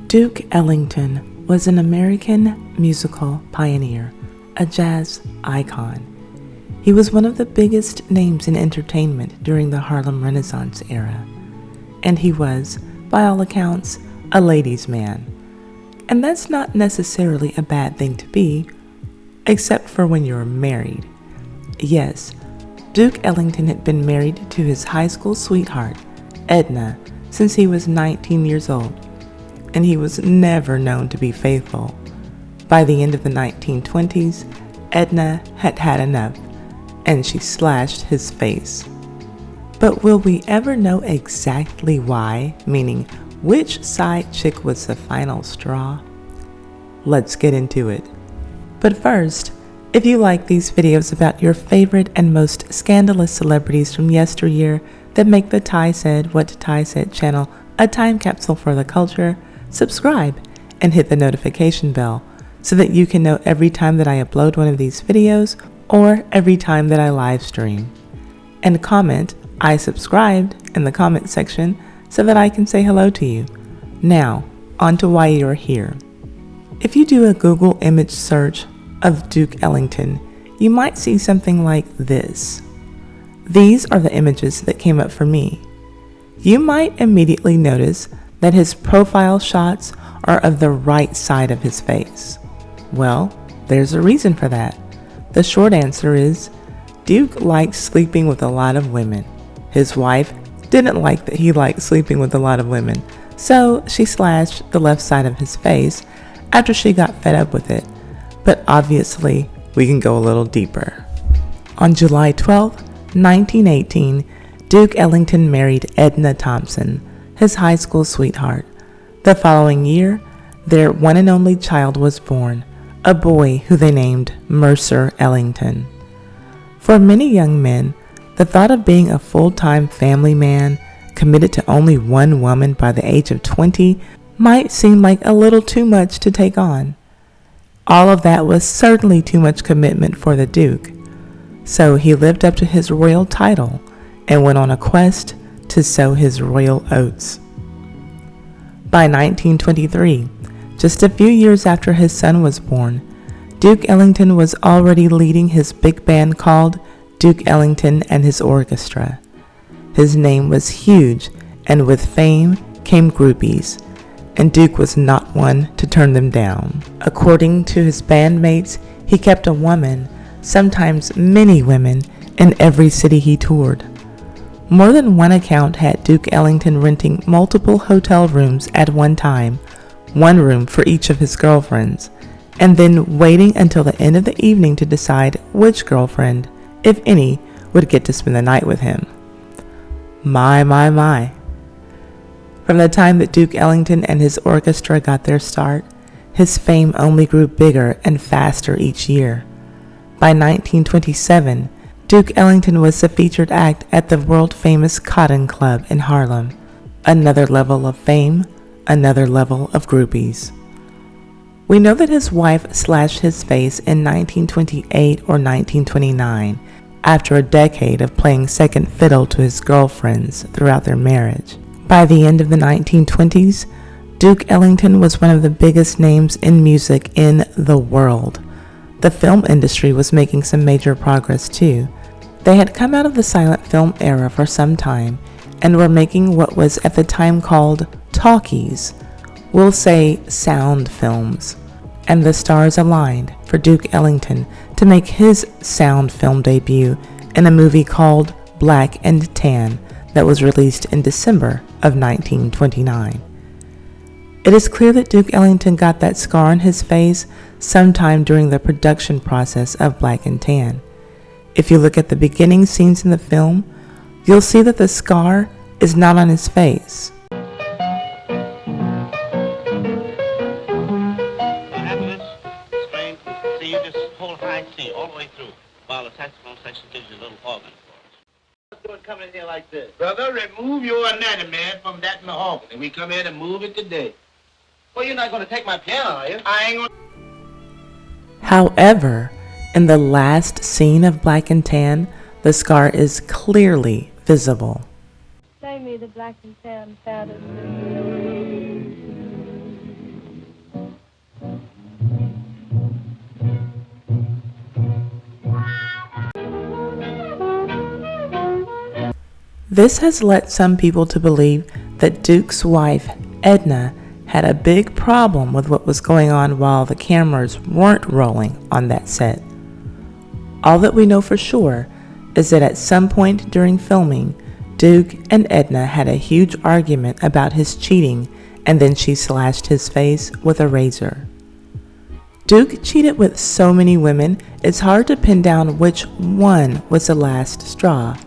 Duke Ellington was an American musical pioneer, a jazz icon. He was one of the biggest names in entertainment during the Harlem Renaissance era, and he was, by all accounts, a ladies' man. And that's not necessarily a bad thing to be, except for when you're married. Yes, Duke Ellington had been married to his high school sweetheart, Edna, since he was 19 years old, and he was never known to be faithful. By the end of the 1920s, Edna had had enough, and she slashed his face. But will we ever know exactly why, meaning which side chick was the final straw? Let's get into it. But first, if you like these videos about your favorite and most scandalous celebrities from yesteryear that make the Ty Said What Ty Said channel a time capsule for the culture, subscribe and hit the notification bell so that you can know every time that I upload one of these videos or every time that I live stream. And comment, "I subscribed" in the comment section so that I can say hello to you. Now, on to why you're here. If you do a Google image search of Duke Ellington, you might see something like this. These are the images that came up for me. You might immediately notice that his profile shots are of the right side of his face. Well, there's a reason for that. The short answer is, Duke likes sleeping with a lot of women. His wife didn't like that he liked sleeping with a lot of women, so she slashed the left side of his face after she got fed up with it. But obviously, we can go a little deeper. On July 12, 1918, Duke Ellington married Edna Thompson, his high school sweetheart. The following year, their one and only child was born, a boy who they named Mercer Ellington. For many young men, the thought of being a full-time family man committed to only one woman by the age of 20 might seem like a little too much to take on. All of that was certainly too much commitment for the Duke, so he lived up to his royal title and went on a quest to sow his royal oats. By 1923, just a few years after his son was born, Duke Ellington was already leading his big band called Duke Ellington and his Orchestra. His name was huge, and with fame came groupies, and Duke was not one to turn them down. According to his bandmates, he kept a woman, sometimes many women, in every city he toured. More than one account had Duke Ellington renting multiple hotel rooms at one time, one room for each of his girlfriends, and then waiting until the end of the evening to decide which girlfriend, if any, would get to spend the night with him. My. From the time that Duke Ellington and his orchestra got their start, his fame only grew bigger and faster each year. By 1927, Duke Ellington was the featured act at the world-famous Cotton Club in Harlem. Another level of fame, another level of groupies. We know that his wife slashed his face in 1928 or 1929, after a decade of playing second fiddle to his girlfriends throughout their marriage. By the end of the 1920s, Duke Ellington was one of the biggest names in music in the world. The film industry was making some major progress too. They had come out of the silent film era for some time and were making what was at the time called talkies, we'll say sound films. And the stars aligned for Duke Ellington to make his sound film debut in a movie called Black and Tan that was released in December of 1929. It is clear that Duke Ellington got that scar on his face sometime during the production process of Black and Tan. If you look at the beginning scenes in the film, you'll see that the scar is not on his face. You just hold high C all the way through while the saxophone section gives you a little organ for us. What's coming in here like this? Brother, remove your anatomy from that mahogany. We come here to move it today. Well, you're not going to take my piano, are you? I ain't gonna... However, in the last scene of Black and Tan, the scar is clearly visible. Play me the Black and Tan fantasy. This has led some people to believe that Duke's wife, Edna, had a big problem with what was going on while the cameras weren't rolling on that set. All that we know for sure is that at some point during filming, Duke and Edna had a huge argument about his cheating, and then she slashed his face with a razor. Duke cheated with so many women, it's hard to pin down which one was the last straw,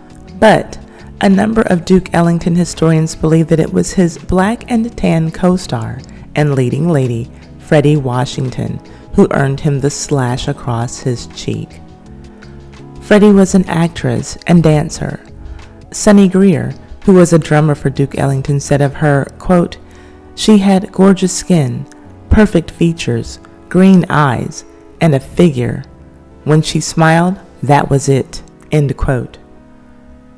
but a number of Duke Ellington historians believe that it was his black and tan co-star and leading lady, Fredi Washington, who earned him the slash across his cheek. Fredi was an actress and dancer. Sonny Greer, who was a drummer for Duke Ellington, said of her, quote, "She had gorgeous skin, perfect features, green eyes, and a figure. When she smiled, that was it," end quote.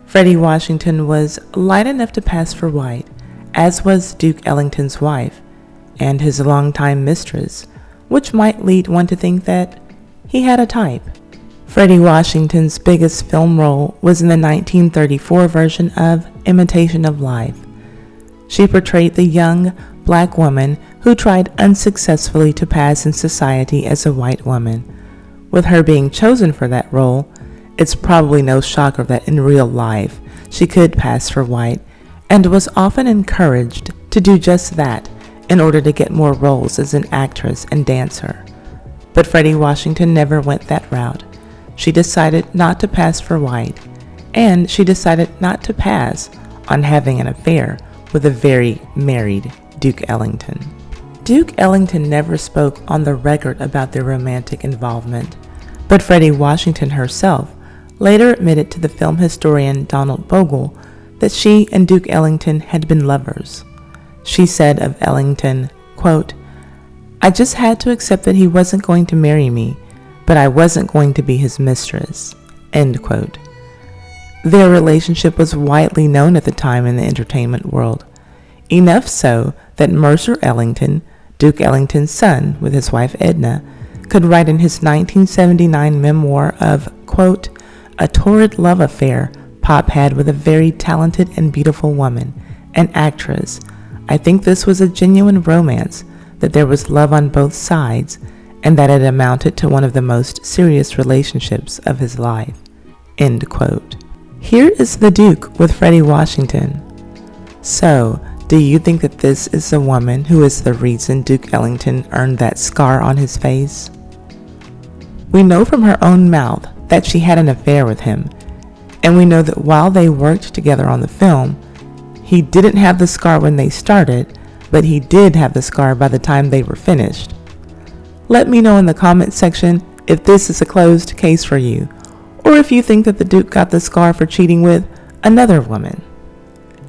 Fredi Washington was light enough to pass for white, as was Duke Ellington's wife and his longtime mistress, which might lead one to think that he had a type. Fredi Washington's biggest film role was in the 1934 version of Imitation of Life. She portrayed the young black woman who tried unsuccessfully to pass in society as a white woman. With her being chosen for that role, it's probably no shocker that in real life she could pass for white and was often encouraged to do just that in order to get more roles as an actress and dancer. But Fredi Washington never went that route. She decided not to pass for white, and she decided not to pass on having an affair with a very married Duke Ellington. Duke Ellington never spoke on the record about their romantic involvement, but Fredi Washington herself later admitted to the film historian Donald Bogle that she and Duke Ellington had been lovers. She said of Ellington, quote, "I just had to accept that he wasn't going to marry me, but I wasn't going to be his mistress," end quote. Their relationship was widely known at the time in the entertainment world, enough so that Mercer Ellington, Duke Ellington's son with his wife Edna, could write in his 1979 memoir of, quote, "a torrid love affair Pop had with a very talented and beautiful woman, an actress. I think this was a genuine romance, that there was love on both sides, and that it amounted to one of the most serious relationships of his life," end quote. Here is the Duke with Fredi Washington. So, do you think that this is the woman who is the reason Duke Ellington earned that scar on his face? We know from her own mouth that she had an affair with him, and we know that while they worked together on the film, he didn't have the scar when they started, but he did have the scar by the time they were finished. Let me know in the comment section if this is a closed case for you, or if you think that the Duke got the scar for cheating with another woman.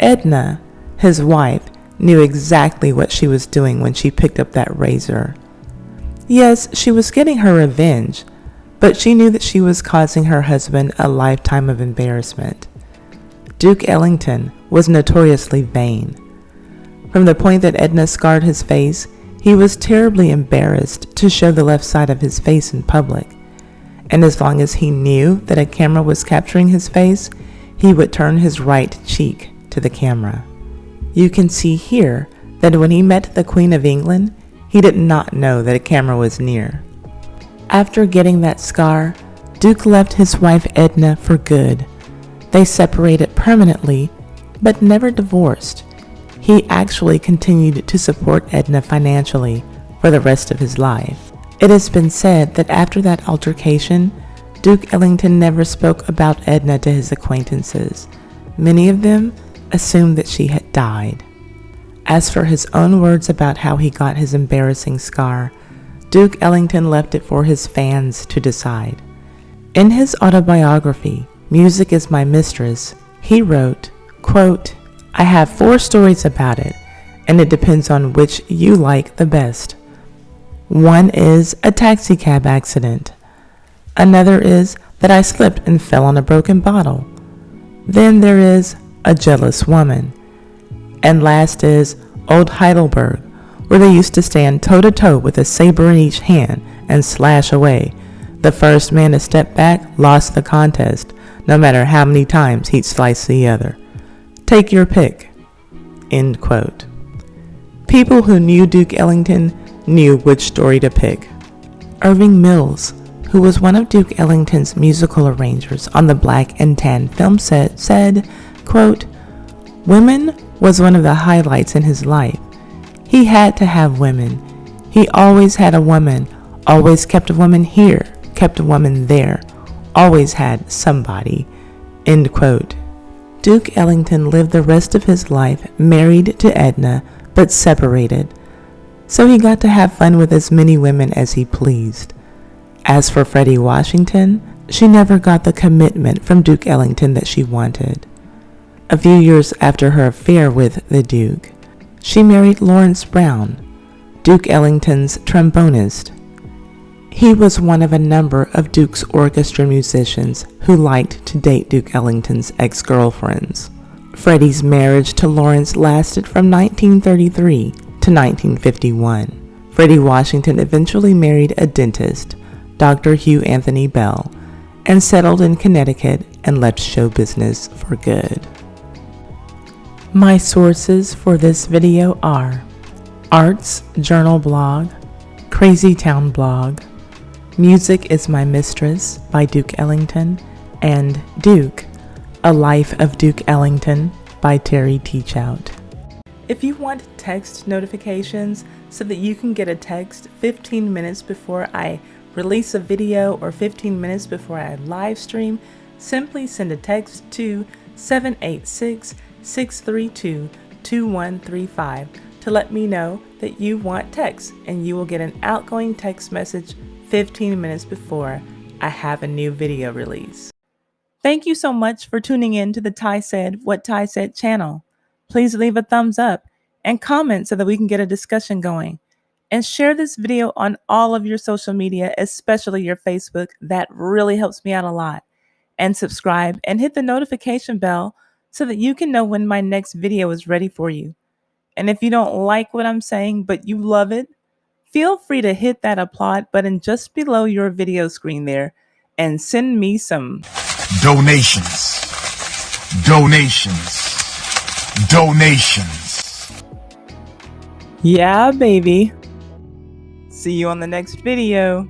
Edna, his wife, knew exactly what she was doing when she picked up that razor. Yes, she was getting her revenge, but she knew that she was causing her husband a lifetime of embarrassment. Duke Ellington was notoriously vain. From the point that Edna scarred his face, he was terribly embarrassed to show the left side of his face in public. And as long as he knew that a camera was capturing his face, he would turn his right cheek to the camera. You can see here that when he met the Queen of England, he did not know that a camera was near. After getting that scar, Duke left his wife Edna for good. They separated permanently, but never divorced. He actually continued to support Edna financially for the rest of his life. It has been said that after that altercation, Duke Ellington never spoke about Edna to his acquaintances. Many of them assumed that she had died. As for his own words about how he got his embarrassing scar, Duke Ellington left it for his fans to decide. In his autobiography, Music is My Mistress, he wrote, quote, "I have 4 stories about it, and it depends on which you like the best. One is a taxicab accident. Another is that I slipped and fell on a broken bottle. Then there is a jealous woman. And last is Old Heidelberg, where they used to stand toe-to-toe with a saber in each hand and slash away. The first man to step back lost the contest, no matter how many times he'd slice the other. Take your pick. End quote. People who knew Duke Ellington knew which story to pick. Irving Mills, who was one of Duke Ellington's musical arrangers on the Black and Tan film set, said, quote, "Women was one of the highlights in his life. He had to have women. He always had a woman, always kept a woman here, kept a woman there, always had somebody." End quote. Duke Ellington lived the rest of his life married to Edna, but separated, so he got to have fun with as many women as he pleased. As for Fredi Washington, she never got the commitment from Duke Ellington that she wanted. A few years after her affair with the Duke, she married Lawrence Brown, Duke Ellington's trombonist. He was one of a number of Duke's orchestra musicians who liked to date Duke Ellington's ex-girlfriends. Fredi's marriage to Lawrence lasted from 1933 to 1951. Fredi Washington eventually married a dentist, Dr. Hugh Anthony Bell, and settled in Connecticut and left show business for good. My sources for this video are Arts Journal blog, Crazy Town blog, Music is My Mistress by Duke Ellington, and Duke, A Life of Duke Ellington by Terry Teachout. If you want text notifications so that you can get a text 15 minutes before I release a video or 15 minutes before I live stream, simply send a text to 786-632-2135 to let me know that you want text, and you will get an outgoing text message 15 minutes before I have a new video release. Thank you so much for tuning in to the Ty Said What Ty Said channel. Please leave a thumbs up and comment so that we can get a discussion going. And share this video on all of your social media, especially your Facebook. That really helps me out a lot. And subscribe and hit the notification bell so that you can know when my next video is ready for you. And if you don't like what I'm saying, but you love it, feel free to hit that applaud button just below your video screen there and send me some donations. Yeah, baby. See you on the next video.